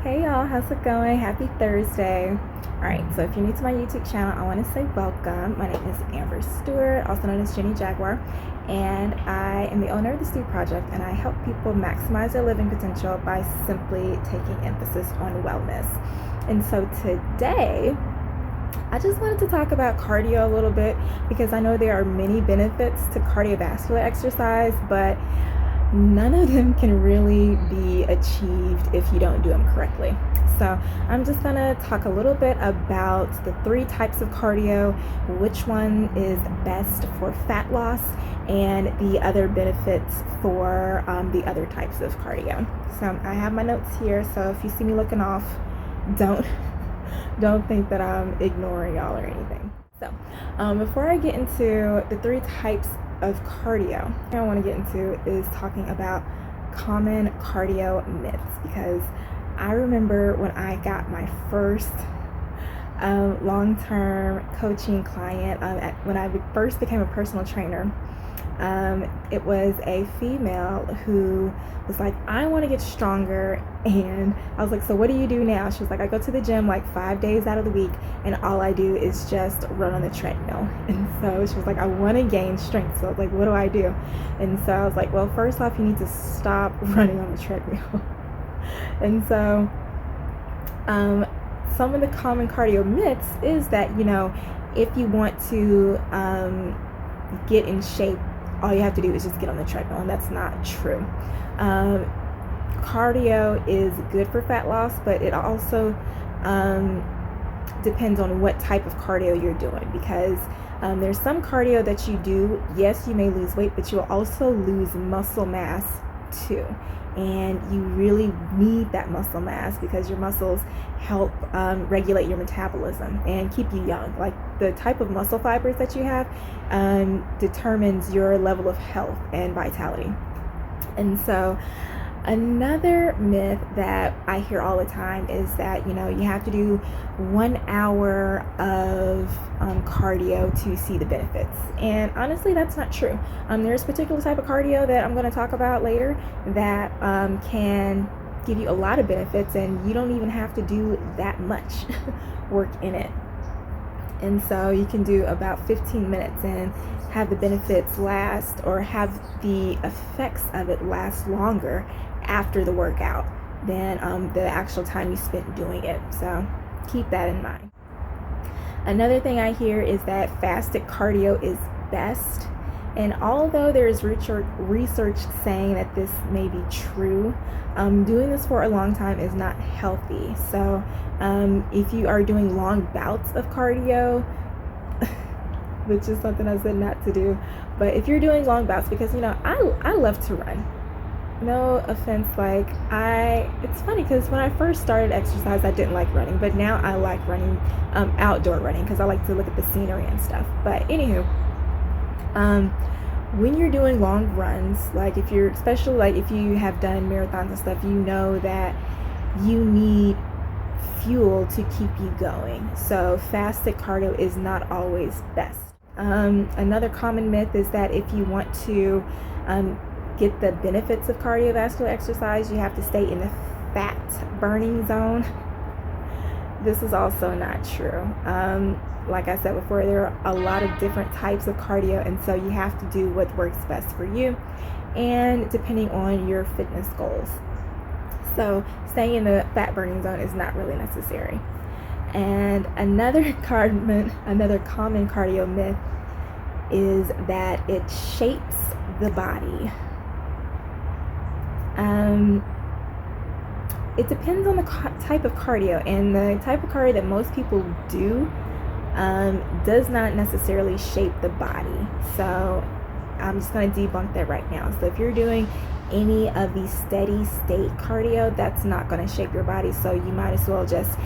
Hey y'all, how's it going? Happy Thursday. Alright, so if you're new to my YouTube channel, I want to say welcome. My name is Amber Stewart, also known as Jenny Jaguar, and I am the owner of the Stewart Project, and I help people maximize their living potential by simply taking emphasis on wellness. And so today, I just wanted to talk about cardio a little bit because I know there are many benefits to cardiovascular exercise, but none of them can really be achieved if you don't do them correctly. So I'm just gonna talk a little bit about the three types of cardio, which one is best for fat loss, and the other benefits for the other types of cardio. So I have my notes here, so if you see me looking off, don't think that I'm ignoring y'all or anything. So before I get into the three types of cardio, what I want to get into is talking about common cardio myths, because I remember when I got my first long-term coaching client, when I first became a personal trainer. It was a female who was like, I want to get stronger. And I was like, so what do you do now? She was like, I go to the gym like 5 days out of the week, and all I do is just run on the treadmill. And so she was like, I want to gain strength. So I was like, what do I do? And so I was like, well, first off, you need to stop running on the treadmill. And so some of the common cardio myths is that, if you want to get in shape, all you have to do is just get on the treadmill, and that's not true. Cardio is good for fat loss, but it also depends on what type of cardio you're doing, because there's some cardio that you do, yes, you may lose weight, but you'll also lose muscle mass too. And you really need that muscle mass because your muscles help regulate your metabolism and keep you young. Like, the type of muscle fibers that you have determines your level of health and vitality. And so another myth that I hear all the time is that, you have to do 1 hour of cardio to see the benefits. And honestly, that's not true. There's a particular type of cardio that I'm going to talk about later that can give you a lot of benefits, and you don't even have to do that much work in it. And so you can do about 15 minutes and have the benefits last, or have the effects of it last longer after the workout than the actual time you spent doing it. So keep that in mind. Another thing I hear is that fasted cardio is best. And although there is research saying that this may be true, doing this for a long time is not healthy. So if you are doing long bouts of cardio, which is something I said not to do, but if you're doing long bouts, because I love to run. No offense, it's funny because when I first started exercise, I didn't like running, but now I like running, outdoor running, because I like to look at the scenery and stuff. But anywho, when you're doing long runs, especially if you have done marathons and stuff, you know that you need fuel to keep you going. So fasted cardio is not always best. Another common myth is that if you want to get the benefits of cardiovascular exercise, you have to stay in the fat burning zone. This is also not true. Like I said before, there are a lot of different types of cardio, and so you have to do what works best for you and depending on your fitness goals. So staying in the fat burning zone is not really necessary. And another common cardio myth is that it shapes the body. It depends on the type of cardio, and the type of cardio that most people do does not necessarily shape the body. So I'm just going to debunk that right now. So if you're doing any of the steady state cardio, that's not going to shape your body. So you might as well just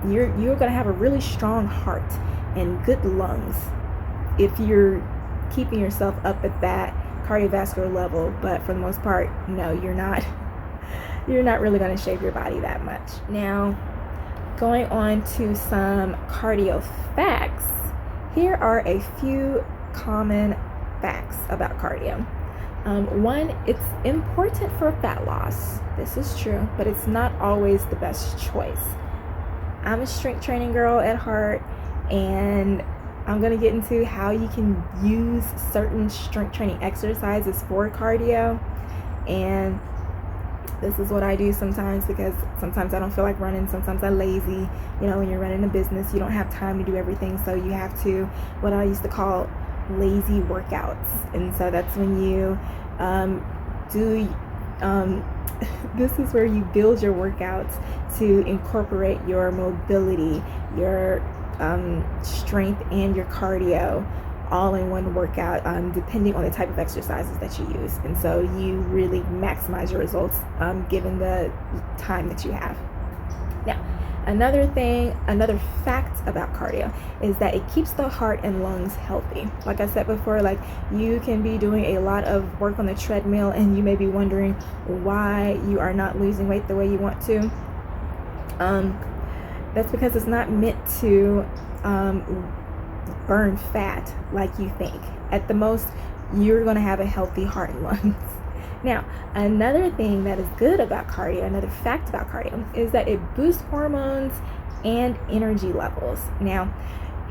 you're going to have a really strong heart and good lungs if you're keeping yourself up at that cardiovascular level. But for the most part, no, you're not really going to shape your body that much. Now, going on to some cardio facts, here are a few common facts about cardio. One, it's important for fat loss. This is true, but it's not always the best choice. I'm a strength training girl at heart, and I'm going to get into how you can use certain strength training exercises for cardio. And this is what I do sometimes, because sometimes I don't feel like running, sometimes I'm lazy. You know, when you're running a business, you don't have time to do everything, so you have to, what I used to call lazy workouts. And so that's when you this is where you build your workouts to incorporate your mobility, your strength, and your cardio all in one workout, depending on the type of exercises that you use. And so you really maximize your results given the time that you have. Now, another fact about cardio is that it keeps the heart and lungs healthy. Like I said before, like, you can be doing a lot of work on the treadmill and you may be wondering why you are not losing weight the way you want to. That's because it's not meant to burn fat like you think. At the most, you're going to have a healthy heart and lungs. Now, another thing that is good about cardio, another fact about cardio, is that it boosts hormones and energy levels. Now,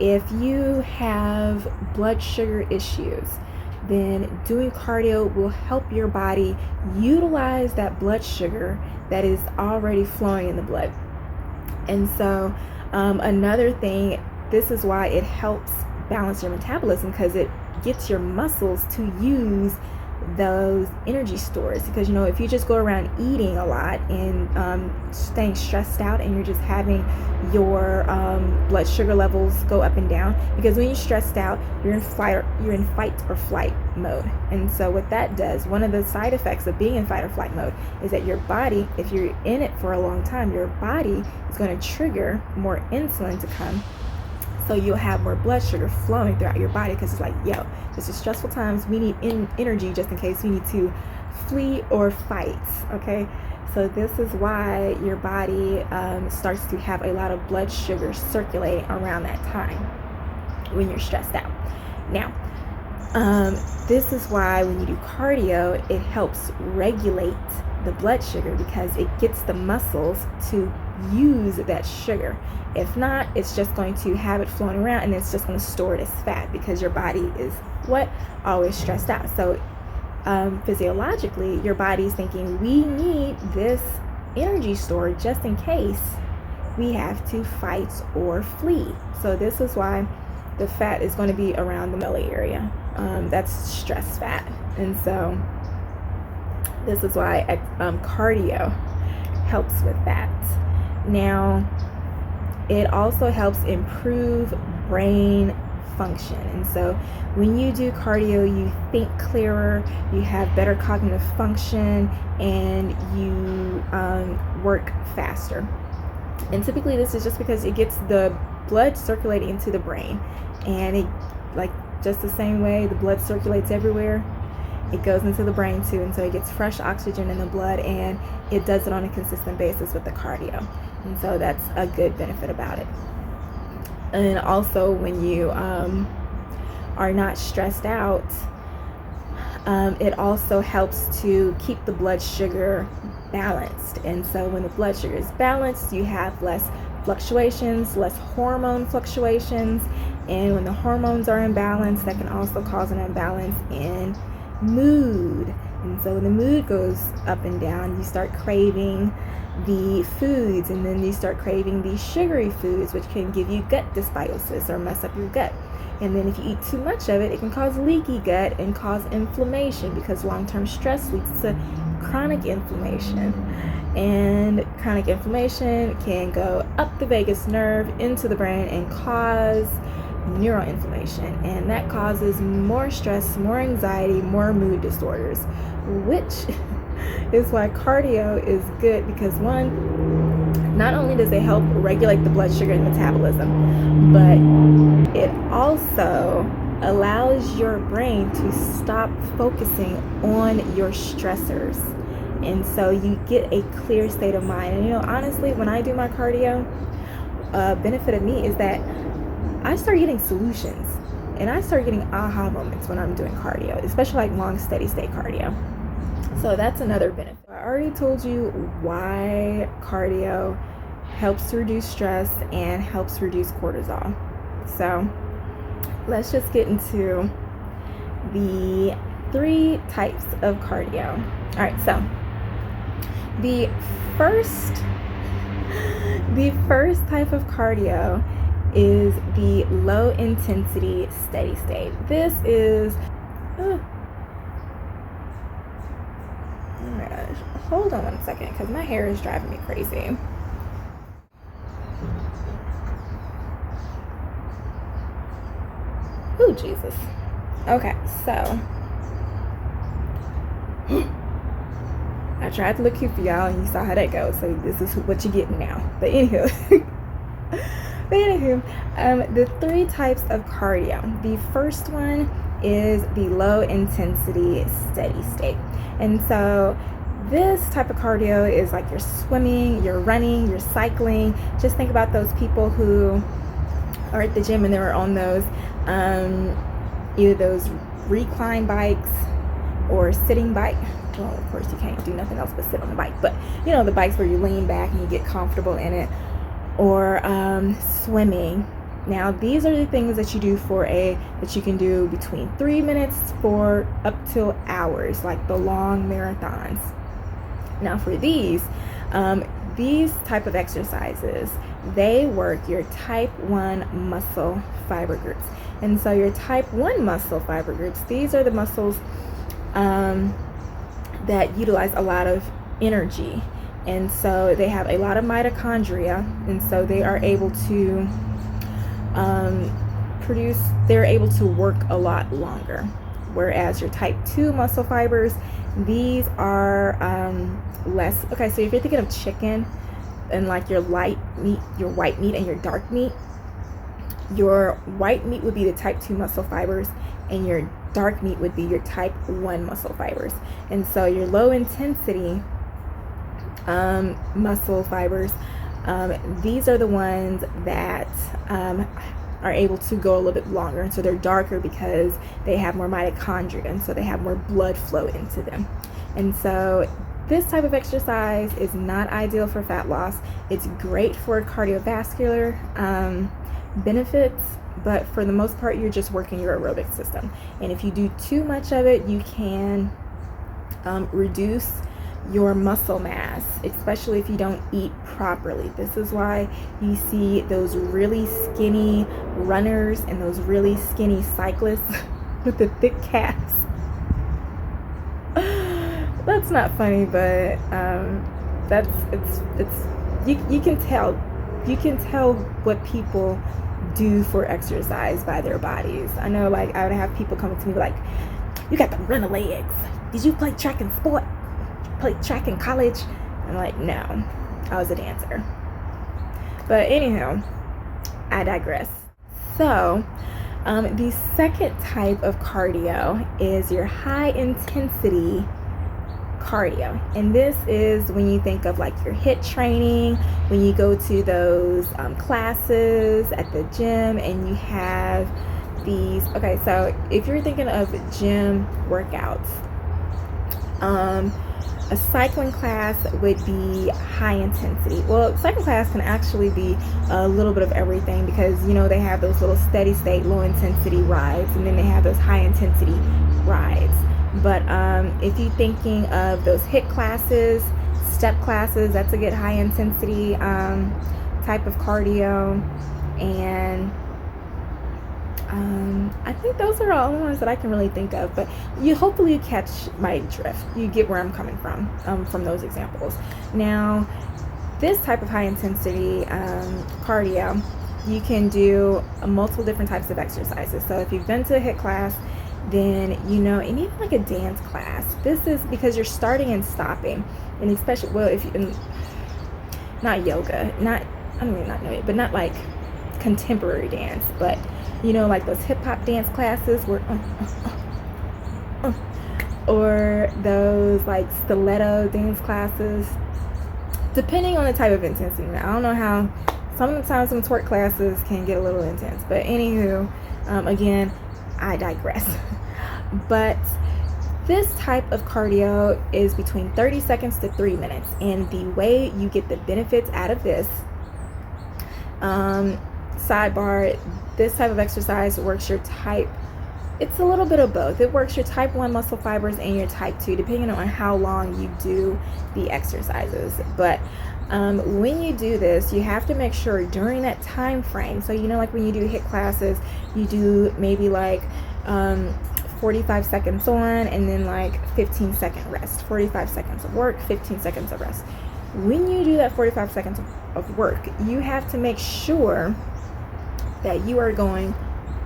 if you have blood sugar issues, then doing cardio will help your body utilize that blood sugar that is already flowing in the blood. And so another thing, this is why it helps balance your metabolism, because it gets your muscles to use those energy stores. Because, you know, if you just go around eating a lot and staying stressed out, and you're just having your blood sugar levels go up and down, because when you're stressed out, you're in fight or flight mode. And so what that does, one of the side effects of being in fight or flight mode, is that your body, if you're in it for a long time, your body is going to trigger more insulin to come. So you'll have more blood sugar flowing throughout your body, because it's like, yo, this is stressful times. We need energy just in case we need to flee or fight. Okay, so this is why your body starts to have a lot of blood sugar circulating around that time when you're stressed out. Now, this is why when you do cardio, it helps regulate the blood sugar, because it gets the muscles to use that sugar. If not, it's just going to have it flowing around, and it's just going to store it as fat, because your body is always stressed out. So physiologically, your body is thinking, we need this energy store just in case we have to fight or flee. So this is why the fat is going to be around the belly area. That's stress fat. And so this is why cardio helps with that. Now, it also helps improve brain function. And so when you do cardio, you think clearer, you have better cognitive function, and you work faster. And typically this is just because it gets the blood circulating into the brain, and it, like, just the same way the blood circulates everywhere, it goes into the brain too. And so it gets fresh oxygen in the blood, and it does it on a consistent basis with the cardio. And so that's a good benefit about it. And also, when you are not stressed out, it also helps to keep the blood sugar balanced. And so when the blood sugar is balanced, you have less fluctuations, less hormone fluctuations. And when the hormones are imbalanced, that can also cause an imbalance in mood. And so when the mood goes up and down, you start craving the foods, and then you start craving these sugary foods, which can give you gut dysbiosis or mess up your gut. And then if you eat too much of it, it can cause leaky gut and cause inflammation, because long-term stress leads to chronic inflammation. And chronic inflammation can go up the vagus nerve into the brain and cause neuroinflammation, and that causes more stress, more anxiety, more mood disorders, which is why cardio is good, because one, not only does it help regulate the blood sugar and metabolism, but it also allows your brain to stop focusing on your stressors. And so you get a clear state of mind. And, you know, honestly, when I do my cardio, benefit of me is that I start getting solutions. And I start getting aha moments when I'm doing cardio, especially like long steady state cardio. So that's another benefit. I already told you why cardio helps to reduce stress and helps reduce cortisol. So let's just get into the 3 types of cardio. All right, so the first type of cardio is the low intensity steady state. This is oh my gosh, hold on 1 second because my hair is driving me crazy. Oh Jesus. Okay, so I tried to look cute for y'all and you saw how that goes, so this is what you're getting now. But anywho, the 3 types of cardio. The first one is the low intensity steady state. And so this type of cardio is like you're swimming, you're running, you're cycling. Just think about those people who are at the gym and they're on those either those recline bikes or sitting bike. Well, of course you can't do nothing else but sit on the bike, but you know, the bikes where you lean back and you get comfortable in it, or swimming. Now these are the things that you do that you can do between 3 minutes for up till hours, like the long marathons. Now for these type of exercises, they work your type 1 muscle fiber groups. And so your type 1 muscle fiber groups, these are the muscles that utilize a lot of energy, and so they have a lot of mitochondria, and so they are able to they're able to work a lot longer. Whereas your type 2 muscle fibers, these are less. Okay, so if you're thinking of chicken and like your light meat, your white meat, and your dark meat, your white meat would be the type 2 muscle fibers, and your dark meat would be your type 1 muscle fibers. And so your low intensity muscle fibers, these are the ones that are able to go a little bit longer, and so they're darker because they have more mitochondria, and so they have more blood flow into them. And so this type of exercise is not ideal for fat loss. It's great for cardiovascular benefits, but for the most part you're just working your aerobic system, and if you do too much of it, you can reduce your muscle mass, especially if you don't eat properly. This is why you see those really skinny runners and those really skinny cyclists with the thick calves. That's not funny, but you can tell what people do for exercise by their bodies. I know, like, I would have people coming to me like, you got the runner legs. Did you play track and sport? Play track in college? I'm like, no, I was a dancer. But anyhow, I digress. So the second type of cardio is your high intensity cardio, and this is when you think of like your HIIT training, when you go to those classes at the gym and you have these. Okay, so if you're thinking of gym workouts, a cycling class would be high intensity. Well, cycling class can actually be a little bit of everything, because you know they have those little steady state low intensity rides, and then they have those high intensity rides. But if you're thinking of those HIIT classes, step classes, that's a good high intensity type of cardio. And I think those are all the ones that I can really think of, but hopefully you catch my drift. You get where I'm coming from those examples. Now, this type of high intensity cardio, you can do multiple different types of exercises. So if you've been to a HIIT class, then you know, and even like a dance class, this is because you're starting and stopping, and especially, well, if you, not yoga, not like contemporary dance, but you know, like those hip-hop dance classes where or those like stiletto dance classes, depending on the type of intensity. Now, I don't know how, sometimes some twerk classes can get a little intense, but anywho, again, I digress. But this type of cardio is between 30 seconds to 3 minutes. And the way you get the benefits out of this, sidebar, this type of exercise works your type, it's a little bit of both. It works your type 1 muscle fibers and your type 2, depending on how long you do the exercises. But when you do this, you have to make sure during that time frame, so like when you do HIIT classes, you do maybe like 45 seconds on and then like 15-second rest, 45 seconds of work, 15 seconds of rest. When you do that 45 seconds of work, you have to make sure that you are going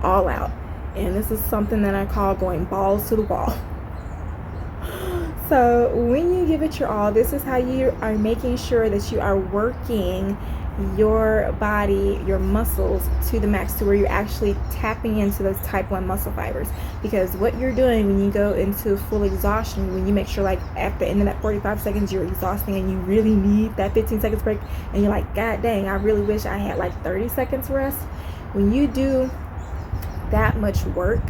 all out. And this is something that I call going balls to the wall. So when you give it your all, this is how you are making sure that you are working your body, your muscles to the max, to where you're actually tapping into those type 1 muscle fibers. Because what you're doing when you go into full exhaustion, when you make sure like at the end of that 45 seconds you're exhausting and you really need that 15 seconds break, and you're like, God dang, I really wish I had like 30 seconds rest. When you do that much work,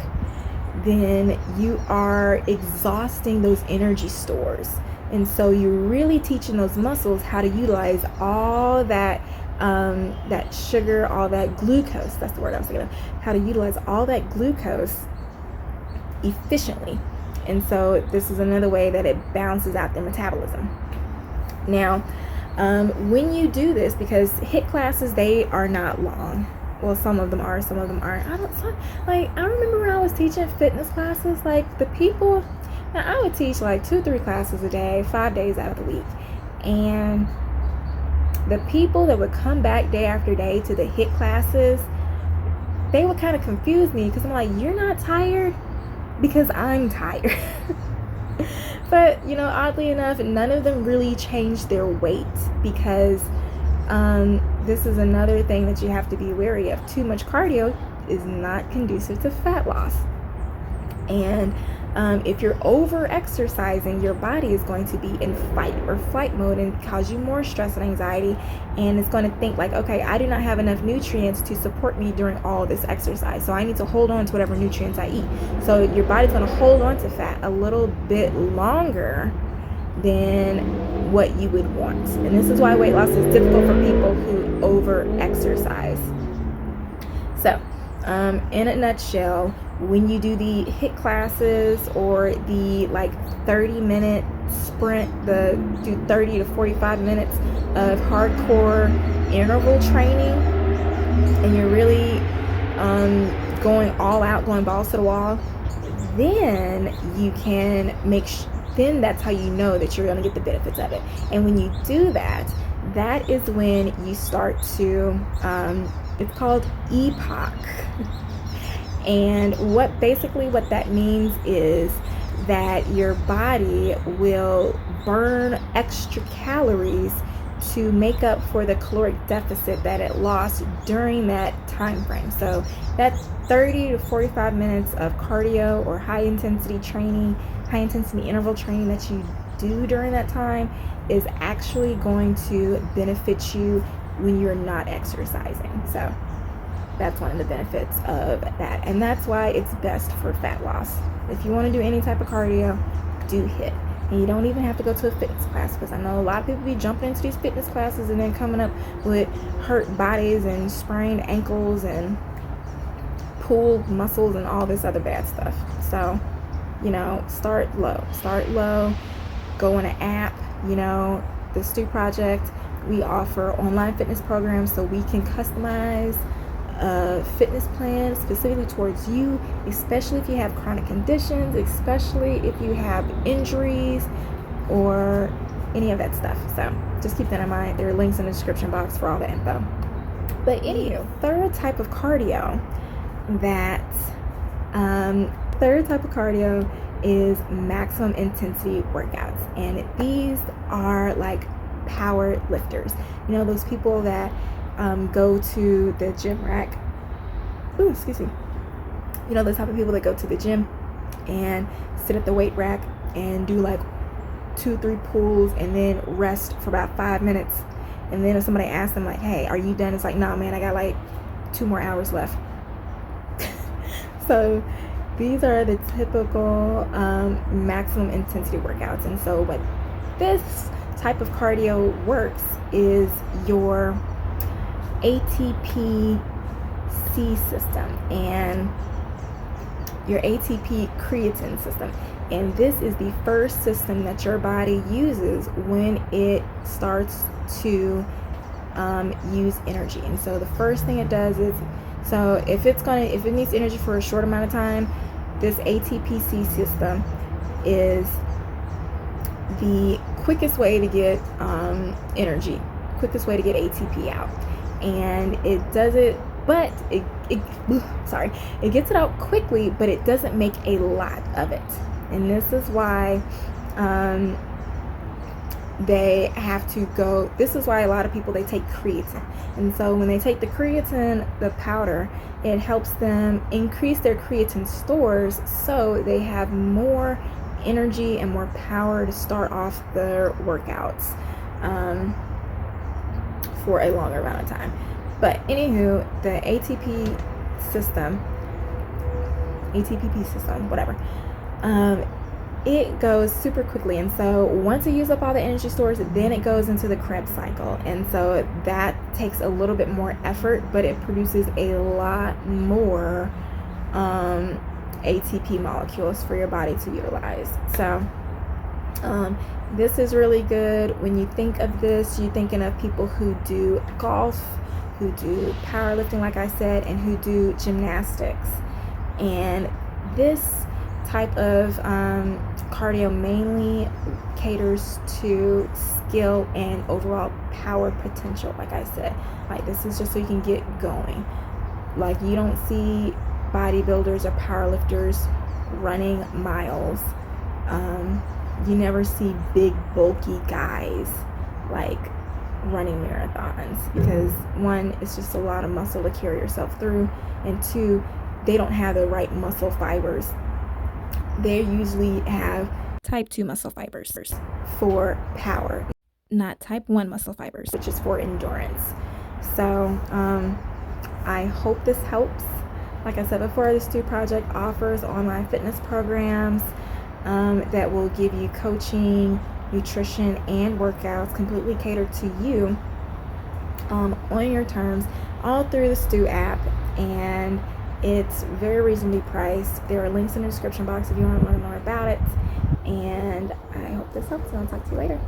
then you are exhausting those energy stores. And so you're really teaching those muscles how to utilize all that that sugar, all that glucose, that's the word I was thinking of, how to utilize all that glucose efficiently. And so this is another way that it balances out their metabolism. Now, when you do this, because HIIT classes, they are not long. Well, some of them are, some of them aren't. I remember when I was teaching fitness classes, like the people, now I would teach like 2-3 classes a day, 5 days out of the week. And the people that would come back day after day to the HIIT classes, they would kind of confuse me, because I'm like, you're not tired? Because I'm tired. But, oddly enough, none of them really changed their weight, because this is another thing that you have to be wary of. Too much cardio is not conducive to fat loss. And if you're over exercising, your body is going to be in fight or flight mode and cause you more stress and anxiety, and it's going to think like, okay, I do not have enough nutrients to support me during all this exercise, so I need to hold on to whatever nutrients I eat. So your body's going to hold on to fat a little bit longer than what you would want. And this is why weight loss is difficult for people who over exercise. So in a nutshell, when you do the HIIT classes or the like 30-minute sprint, do 30 to 45 minutes of hardcore interval training, and you're really going all out, going balls to the wall, then you can then that's how you know that you're going to get the benefits of it. And when you do that, that is when you start to, it's called EPOC. And what that means is that your body will burn extra calories to make up for the caloric deficit that it lost during that time frame. So that's 30 to 45 minutes of cardio or high intensity interval training that you do during that time is actually going to benefit you when you're not exercising. So that's one of the benefits of that. And that's why it's best for fat loss. If you want to do any type of cardio, do HIIT. And you don't even have to go to a fitness class, because I know a lot of people be jumping into these fitness classes and then coming up with hurt bodies and sprained ankles and pulled muscles and all this other bad stuff. So, start low, go on an app. The Stu Project, we offer online fitness programs, so we can customize a fitness plan specifically towards you, especially if you have chronic conditions, especially if you have injuries or any of that stuff. So just keep that in mind. There are links in the description box for all the info. But anywho, third type of cardio is maximum intensity workouts, and these are like power lifters. Those people that go to the gym rack. Ooh, excuse me. Those type of people that go to the gym and sit at the weight rack and do like 2-3 pulls and then rest for about 5 minutes. And then if somebody asks them like, hey, are you done? It's like, nah, man, I got like 2 more hours left. So these are the typical maximum intensity workouts. And so what this type of cardio works is your ATP C system and your ATP creatine system. And this is the first system that your body uses when it starts to use energy. And so the first thing it does is, so if it needs energy for a short amount of time, this ATPC system is the quickest way to get energy, quickest way to get ATP out. And it does it, but it gets it out quickly, but it doesn't make a lot of it. And this is why they have to go, this is why a lot of people, they take creatine. And so when they take the creatine, the powder, it helps them increase their creatine stores so they have more energy and more power to start off their workouts for a longer amount of time. But anywho, the ATP system, whatever, it goes super quickly. And so once it uses up all the energy stores, then it goes into the Krebs cycle. And so that takes a little bit more effort, but it produces a lot more ATP molecules for your body to utilize. So this is really good. When you think of this, you're thinking of people who do golf, who do powerlifting, like I said, and who do gymnastics. And this type of cardio mainly caters to skill and overall power potential. Like I said, like this is just so you can get going. Like you don't see bodybuilders or powerlifters running miles. You never see big bulky guys like running marathons, because one, it's just a lot of muscle to carry yourself through, and two, they don't have the right muscle fibers. They usually have type 2 muscle fibers for power, not type 1 muscle fibers, which is for endurance. So I hope this helps. Like I said before, the Stew Project offers online fitness programs that will give you coaching, nutrition, and workouts completely catered to you on your terms, all through the Stew app. And it's very reasonably priced. There are links in the description box if you want to learn more about it. And I hope this helps, and I'll talk to you later.